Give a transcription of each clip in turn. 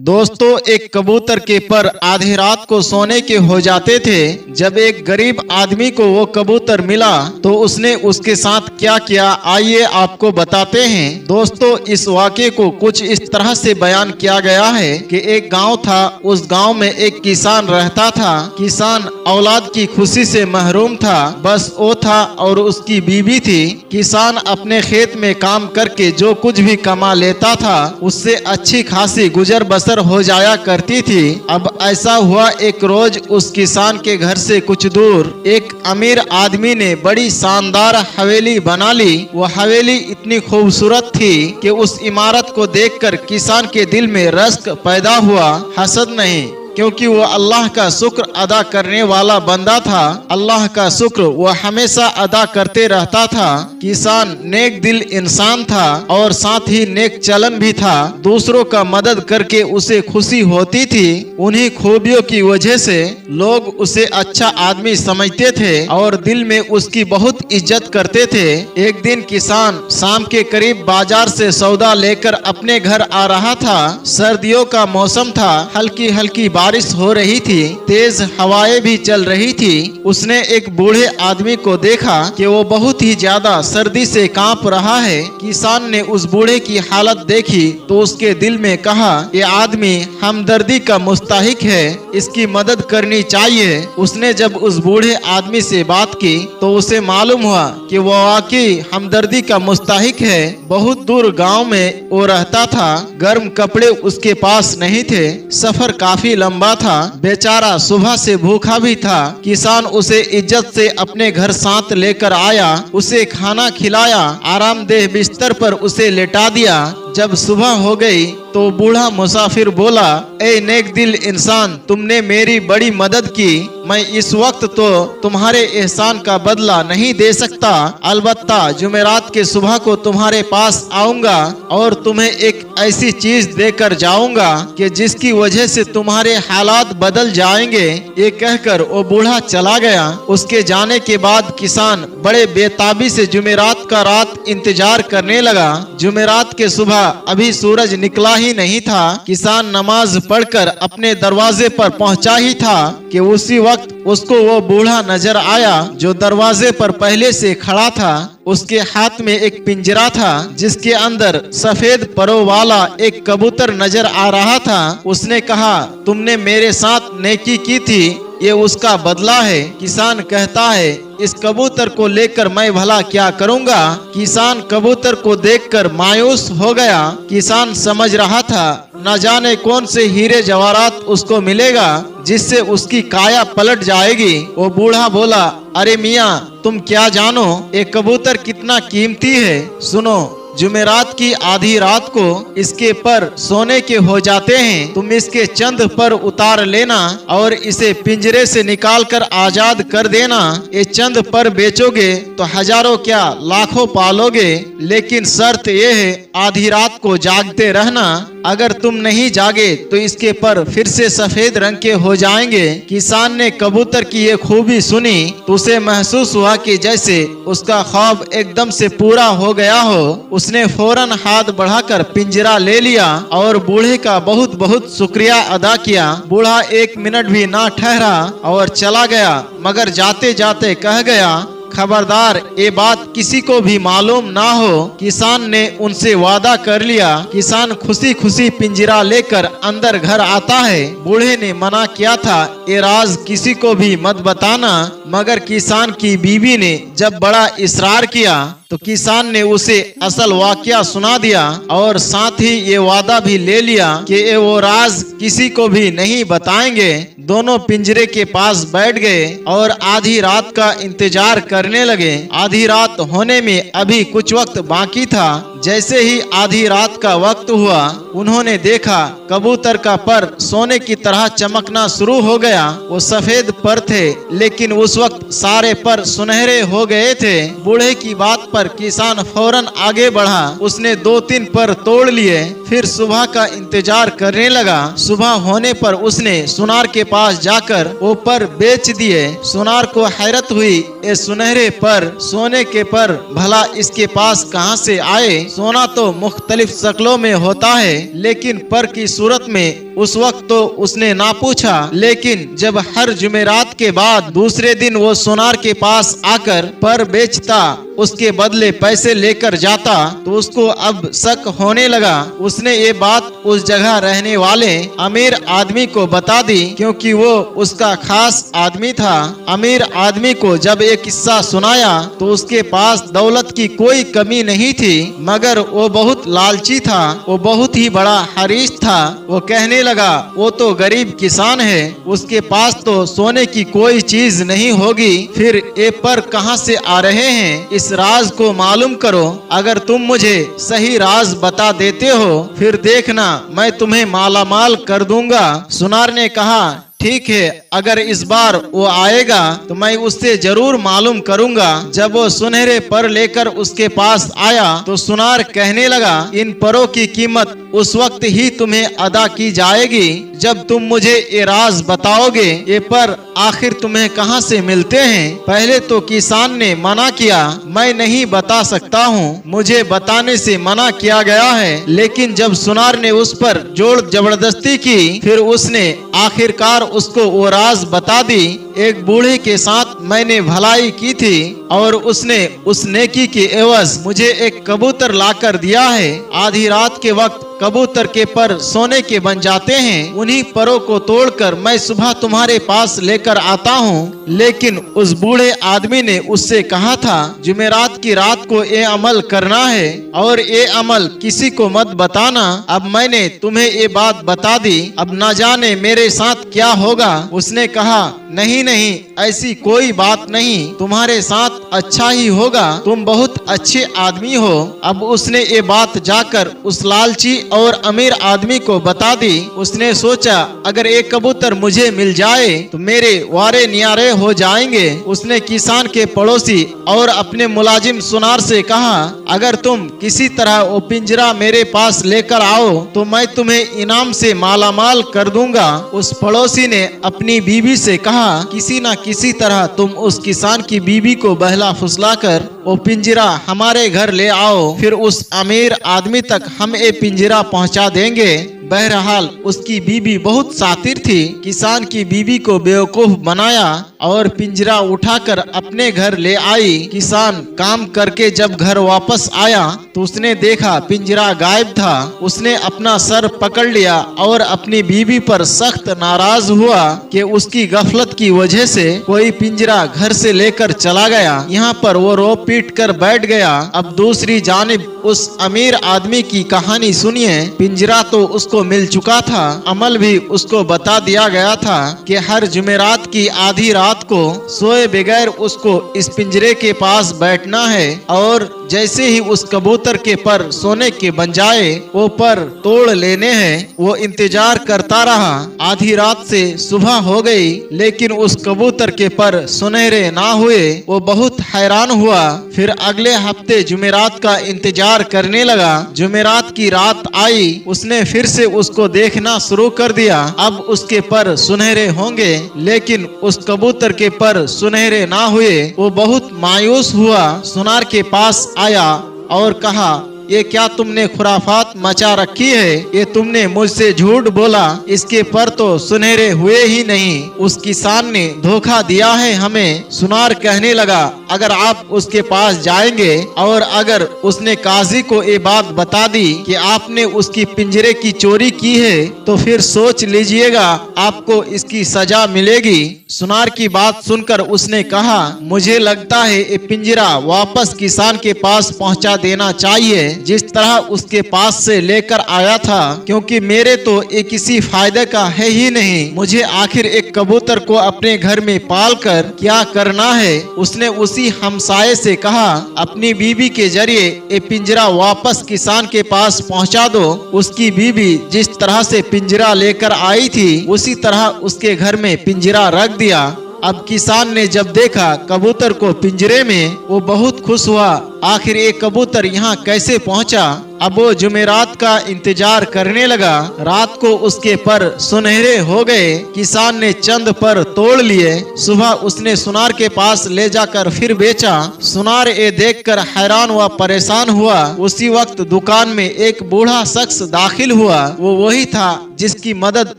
दोस्तों, एक कबूतर के पर आधी रात को सोने के हो जाते थे। जब एक गरीब आदमी को वो कबूतर मिला तो उसने उसके साथ क्या किया, आइए आपको बताते हैं। दोस्तों, इस वाक़े को कुछ इस तरह से बयान किया गया है कि एक गांव था। उस गांव में एक किसान रहता था। किसान औलाद की खुशी से महरूम था। बस वो था और उसकी बीवी थी। किसान अपने खेत में काम करके जो कुछ भी कमा लेता था उससे अच्छी खासी गुजर बसर हो जाया करती थी। अब ऐसा हुआ, एक रोज उस किसान के घर से कुछ दूर एक अमीर आदमी ने बड़ी शानदार हवेली बना ली। वो हवेली इतनी खूबसूरत थी कि उस इमारत को देखकर किसान के दिल में रश्क पैदा हुआ। हसद नहीं, क्योंकि वो अल्लाह का शुक्र अदा करने वाला बंदा था। अल्लाह का शुक्र वो हमेशा अदा करते रहता था। किसान नेक दिल इंसान था और साथ ही नेक चलन भी था। दूसरों का मदद करके उसे खुशी होती थी। उन्हीं खूबियों की वजह से लोग उसे अच्छा आदमी समझते थे और दिल में उसकी बहुत इज्जत करते थे। एक दिन किसान शाम के करीब बाजार से सौदा लेकर अपने घर आ रहा था। सर्दियों का मौसम था। हल्की हल्की बारिश हो रही थी। तेज हवाएं भी चल रही थी। उसने एक बूढ़े आदमी को देखा कि वो बहुत ही ज्यादा सर्दी से कांप रहा है। किसान ने उस बूढ़े की हालत देखी तो उसके दिल में कहा, ये आदमी हमदर्दी का मुस्ताहिक है, इसकी मदद करनी चाहिए। उसने जब उस बूढ़े आदमी से बात की तो उसे मालूम हुआ कि वो वाकई हमदर्दी का मुस्ताहिक है। बहुत दूर गांव में वो रहता था। गर्म कपड़े उसके पास नहीं थे। सफर काफी लंबा था। बेचारा सुबह से भूखा भी था। किसान उसे इज्जत से अपने घर साथ लेकर आया। उसे खाना खिलाया, आरामदेह बिस्तर पर उसे लेटा दिया। जब सुबह हो गई तो बूढ़ा मुसाफिर बोला, ए नेक दिल इंसान, तुमने मेरी बड़ी मदद की। मैं इस वक्त तो तुम्हारे एहसान का बदला नहीं दे सकता। अलबत्ता जुमेरात के सुबह को तुम्हारे पास आऊंगा और तुम्हें एक ऐसी चीज देकर जाऊंगा कि जिसकी वजह से तुम्हारे हालात बदल जाएंगे। ये कहकर वो बूढ़ा चला गया। उसके जाने के बाद किसान बड़े बेताबी से जुमेरात का रात इंतजार करने लगा। जुमेरात के सुबह अभी सूरज निकला ही नहीं था। किसान नमाज पढ़कर अपने दरवाजे पर पहुंचा ही था कि उसी वक्त उसको वो बूढ़ा नजर आया जो दरवाजे पर पहले से खड़ा था। उसके हाथ में एक पिंजरा था जिसके अंदर सफेद परों वाला एक कबूतर नजर आ रहा था। उसने कहा, तुमने मेरे साथ नेकी की थी, ये उसका बदला है। किसान कहता है, इस कबूतर को लेकर मैं भला क्या करूंगा। किसान कबूतर को देखकर मायूस हो गया। किसान समझ रहा था न जाने कौन से हीरे जवाहरात उसको मिलेगा जिससे उसकी काया पलट जाएगी। वो बूढ़ा बोला, अरे मियाँ, तुम क्या जानो ये कबूतर कितना कीमती है। सुनो, जुमेरात की आधी रात को इसके पर सोने के हो जाते हैं। तुम इसके चंद पर उतार लेना और इसे पिंजरे से निकालकर आजाद कर देना। ये चंद पर बेचोगे तो हजारों क्या लाखों पालोगे, लेकिन शर्त ये है आधी रात को जागते रहना। अगर तुम नहीं जागे तो इसके पर फिर से सफेद रंग के हो जाएंगे। किसान ने कबूतर की ये खूबी सुनी तो उसे महसूस हुआ कि जैसे उसका ख्वाब एकदम से पूरा हो गया हो। उसने फौरन हाथ बढ़ाकर पिंजरा ले लिया और बूढ़े का बहुत बहुत शुक्रिया अदा किया। बूढ़ा एक मिनट भी ना ठहरा और चला गया, मगर जाते जाते कह गया, खबरदार ये बात किसी को भी मालूम ना हो। किसान ने उनसे वादा कर लिया। किसान खुशी खुशी पिंजरा लेकर अंदर घर आता है। बूढ़े ने मना किया था, ये राज किसी को भी मत बताना, मगर किसान की बीवी ने जब बड़ा इसरार किया तो किसान ने उसे असल वाकया सुना दिया और साथ ही ये वादा भी ले लिया कि ये वो राज किसी को भी नहीं बताएंगे। दोनों पिंजरे के पास बैठ गए और आधी रात का इंतजार करने लगे। आधी रात होने में अभी कुछ वक्त बाकी था। जैसे ही आधी रात का वक्त हुआ, उन्होंने देखा कबूतर का पर सोने की तरह चमकना शुरू हो गया। वो सफेद पर थे, लेकिन उस वक्त सारे पर सुनहरे हो गए थे। बूढ़े की बात पर किसान फौरन आगे बढ़ा। उसने 2-3 पर तोड़ लिए, फिर सुबह का इंतजार करने लगा। सुबह होने पर उसने सुनार के पास जाकर वो पर बेच दिए। सुनार को हैरत हुई, ये सुनहरे पर, सोने के पर भला इसके पास कहां से आए। सोना तो मुख्तलिफ शक्लों में होता है, लेकिन पर की सूरत में उस वक्त तो उसने ना पूछा, लेकिन जब हर जुमेरात के बाद दूसरे दिन वो सुनार के पास आकर पर बेचता, उसके बदले पैसे लेकर जाता, तो उसको अब शक होने लगा। उसने ये बात उस जगह रहने वाले अमीर आदमी को बता दी, क्योंकि वो उसका खास आदमी था। अमीर आदमी को जब ये किस्सा सुनाया तो उसके पास दौलत की कोई कमी नहीं थी, मगर वो बहुत लालची था, वो बहुत ही बड़ा हरीश था। वो कहने लगा, वो तो गरीब किसान है, उसके पास तो सोने की कोई चीज नहीं होगी, फिर ये पर कहाँ से आ रहे हैं? इस राज को मालूम करो। अगर तुम मुझे सही राज बता देते हो, फिर देखना मैं तुम्हें मालामाल कर दूंगा। सुनार ने कहा, ठीक है, अगर इस बार वो आएगा तो मैं उससे जरूर मालूम करूंगा। जब वो सुनहरे पर लेकर उसके पास आया तो सुनार कहने लगा, इन परों की कीमत उस वक्त ही तुम्हें अदा की जाएगी जब तुम मुझे ये राज बताओगे। ये पर आखिर तुम्हें कहाँ से मिलते हैं? पहले तो किसान ने मना किया, मैं नहीं बता सकता हूँ, मुझे बताने से मना किया गया है। लेकिन जब सुनार ने उस पर जोर जबरदस्ती की, फिर उसने आखिरकार उसको वो राज बता दी। एक बूढ़े के साथ मैंने भलाई की थी और उसने उस नेकी के एवज मुझे एक कबूतर लाकर दिया है। आधी रात के वक्त कबूतर के पर सोने के बन जाते हैं, उन्हीं परों को तोड़कर मैं सुबह तुम्हारे पास लेकर आता हूँ। लेकिन उस बूढ़े आदमी ने उससे कहा था, जुमेरात की रात को ये अमल करना है और ये अमल किसी को मत बताना। अब मैंने तुम्हें ये बात बता दी, अब न जाने मेरे साथ क्या होगा। उसने कहा, नहीं नहीं, ऐसी कोई बात नहीं, तुम्हारे साथ अच्छा ही होगा, तुम बहुत अच्छे आदमी हो। अब उसने ये बात जाकर उस लालची और अमीर आदमी को बता दी। उसने सोचा, अगर एक कबूतर मुझे मिल जाए तो मेरे वारे नियारे हो जाएंगे। उसने किसान के पड़ोसी और अपने मुलाजिम सुनार से कहा, अगर तुम किसी तरह वो पिंजरा मेरे पास लेकर आओ तो मैं तुम्हें इनाम से मालामाल कर दूंगा। उस पड़ोसी ने अपनी बीवी से कहा, किसी न किसी तरह तुम उस किसान की बीवी को बहला फुसलाकर वो पिंजरा हमारे घर ले आओ, फिर उस अमीर आदमी तक हम ये पिंजरा पहुंचा देंगे। बहरहाल उसकी बीबी बहुत शातिर थी। किसान की बीबी को बेवकूफ बनाया और पिंजरा उठाकर अपने घर ले आई। किसान काम करके जब घर वापस आया तो उसने देखा पिंजरा गायब था। उसने अपना सर पकड़ लिया और अपनी बीबी पर सख्त नाराज हुआ कि उसकी गफलत की वजह से कोई पिंजरा घर से लेकर चला गया। यहाँ पर वो रो पीट कर बैठ गया। अब दूसरी जानिब उस अमीर आदमी की कहानी सुनिए। पिंजरा तो उसको मिल चुका था, अमल भी उसको बता दिया गया था कि हर जुमेरात की आधी रात को सोए बगैर उसको इस पिंजरे के पास बैठना है और जैसे ही उस कबूतर के पर सोने के बन जाए वो पर तोड़ लेने हैं। वो इंतजार करता रहा। आधी रात से सुबह हो गई, लेकिन उस कबूतर के पर सुनहरे ना हुए। वो बहुत हैरान हुआ। फिर अगले हफ्ते जुमेरात का इंतजार करने लगा। जुमेरात की रात आई, उसने फिर से उसको देखना शुरू कर दिया। अब उसके पर सुनहरे होंगे, लेकिन उस कबूतर के पर सुनहरे ना हुए। वो बहुत मायूस हुआ। सुनार के पास आया और कहा, ये क्या तुमने खुराफात मचा रखी है? ये तुमने मुझसे झूठ बोला, इसके पर तो सुनहरे हुए ही नहीं। उस किसान ने धोखा दिया है हमें। सुनार कहने लगा, अगर आप उसके पास जाएंगे और अगर उसने काजी को ये बात बता दी कि आपने उसकी पिंजरे की चोरी की है तो फिर सोच लीजिएगा आपको इसकी सजा मिलेगी। सुनार की बात सुनकर उसने कहा, मुझे लगता है ये पिंजरा वापस किसान के पास पहुंचा देना चाहिए जिस तरह उसके पास से लेकर आया था, क्योंकि मेरे तो ये किसी फायदे का है ही नहीं। मुझे आखिर एक कबूतर को अपने घर में पाल कर क्या करना है। उसने उसी हमसाये से कहा, अपनी बीबी के जरिए ये पिंजरा वापस किसान के पास पहुंचा दो। उसकी बीबी जिस तरह से पिंजरा लेकर आई थी उसी तरह उसके घर में पिंजरा रख दिया। अब किसान ने जब देखा कबूतर को पिंजरे में, वो बहुत खुश हुआ आखिर एक कबूतर यहाँ कैसे पहुँचा। अब वो जुमेरात का इंतजार करने लगा। रात को उसके पर सुनहरे हो गए। किसान ने चंद पर तोड़ लिए। सुबह उसने सुनार के पास ले जाकर फिर बेचा। सुनार ये देखकर हैरान व परेशान हुआ। उसी वक्त दुकान में एक बूढ़ा शख्स दाखिल हुआ। वो वही था जिसकी मदद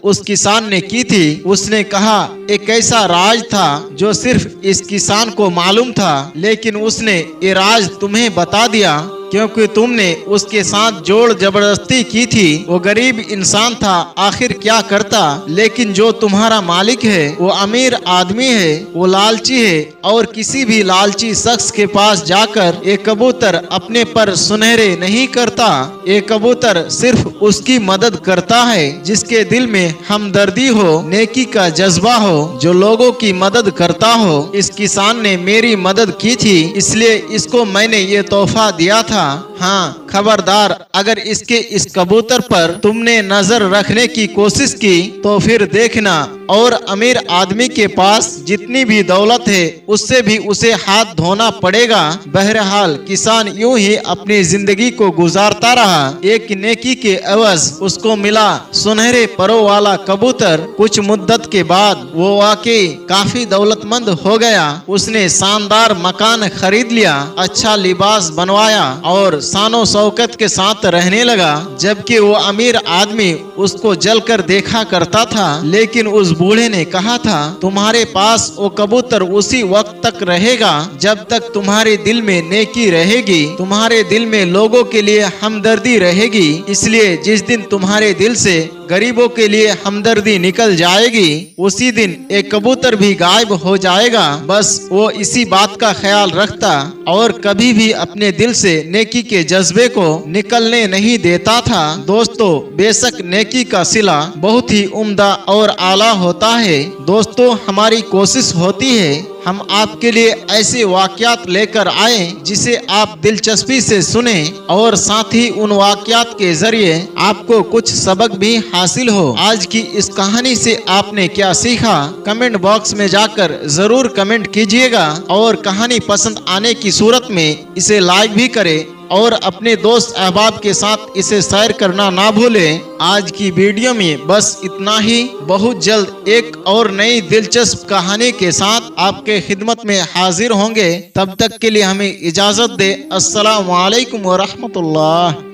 उस किसान ने की थी। उसने कहा एक ऐसा राज था जो सिर्फ इस किसान को मालूम था, लेकिन उसने ये राज तुम्हें बता दिया क्योंकि तुमने उसके साथ जोड़ जबरदस्ती की थी। वो गरीब इंसान था, आखिर क्या करता। लेकिन जो तुम्हारा मालिक है वो अमीर आदमी है, वो लालची है और किसी भी लालची शख्स के पास जाकर एक कबूतर अपने पर सुनहरे नहीं करता। एक कबूतर सिर्फ उसकी मदद करता है जिसके दिल में हमदर्दी हो, नेकी का जज्बा हो, जो लोगों की मदद करता हो। इस किसान ने मेरी मदद की थी, इसलिए इसको मैंने ये तोहफा दिया था। हाँ, खबरदार, अगर इसके इस कबूतर पर तुमने नजर रखने की कोशिश की तो फिर देखना, और अमीर आदमी के पास जितनी भी दौलत है उससे भी उसे हाथ धोना पड़ेगा। बहरहाल किसान यूं ही अपनी जिंदगी को गुजारता रहा। एक नेकी के एवज उसको मिला सुनहरे परों वाला कबूतर। कुछ मुद्दत के बाद वो वाकई काफी दौलतमंद हो गया। उसने शानदार मकान खरीद लिया, अच्छा लिबास बनवाया और शानो शौकत के साथ रहने लगा। जबकि वो अमीर आदमी उसको जलकर देखा करता था। लेकिन उस बूढ़े ने कहा था तुम्हारे पास वो कबूतर उसी वक्त तक रहेगा जब तक तुम्हारे दिल में नेकी रहेगी, तुम्हारे दिल में लोगों के लिए हमदर्दी रहेगी। इसलिए जिस दिन तुम्हारे दिल से गरीबों के लिए हमदर्दी निकल जाएगी उसी दिन एक कबूतर भी गायब हो जाएगा। बस वो इसी बात का ख्याल रखता और कभी भी अपने दिल से नेकी के जज्बे को निकलने नहीं देता था। दोस्तों, बेशक नेकी का सिला बहुत ही उम्दा और आला होता है। दोस्तों, हमारी कोशिश होती है हम आपके लिए ऐसे वाक़यात लेकर आए जिसे आप दिलचस्पी से सुने और साथ ही उन वाक़यात के जरिए आपको कुछ सबक भी हासिल हो। आज की इस कहानी से आपने क्या सीखा, कमेंट बॉक्स में जाकर जरूर कमेंट कीजिएगा और कहानी पसंद आने की सूरत में इसे लाइक भी करें और अपने दोस्त अहबाब के साथ इसे शेयर करना ना भूलें। आज की वीडियो में बस इतना ही। बहुत जल्द एक और नई दिलचस्प कहानी के साथ आपके खिदमत में हाजिर होंगे। तब तक के लिए हमें इजाजत दे। अस्सलामु अलैकुम व रहमतुल्लाह।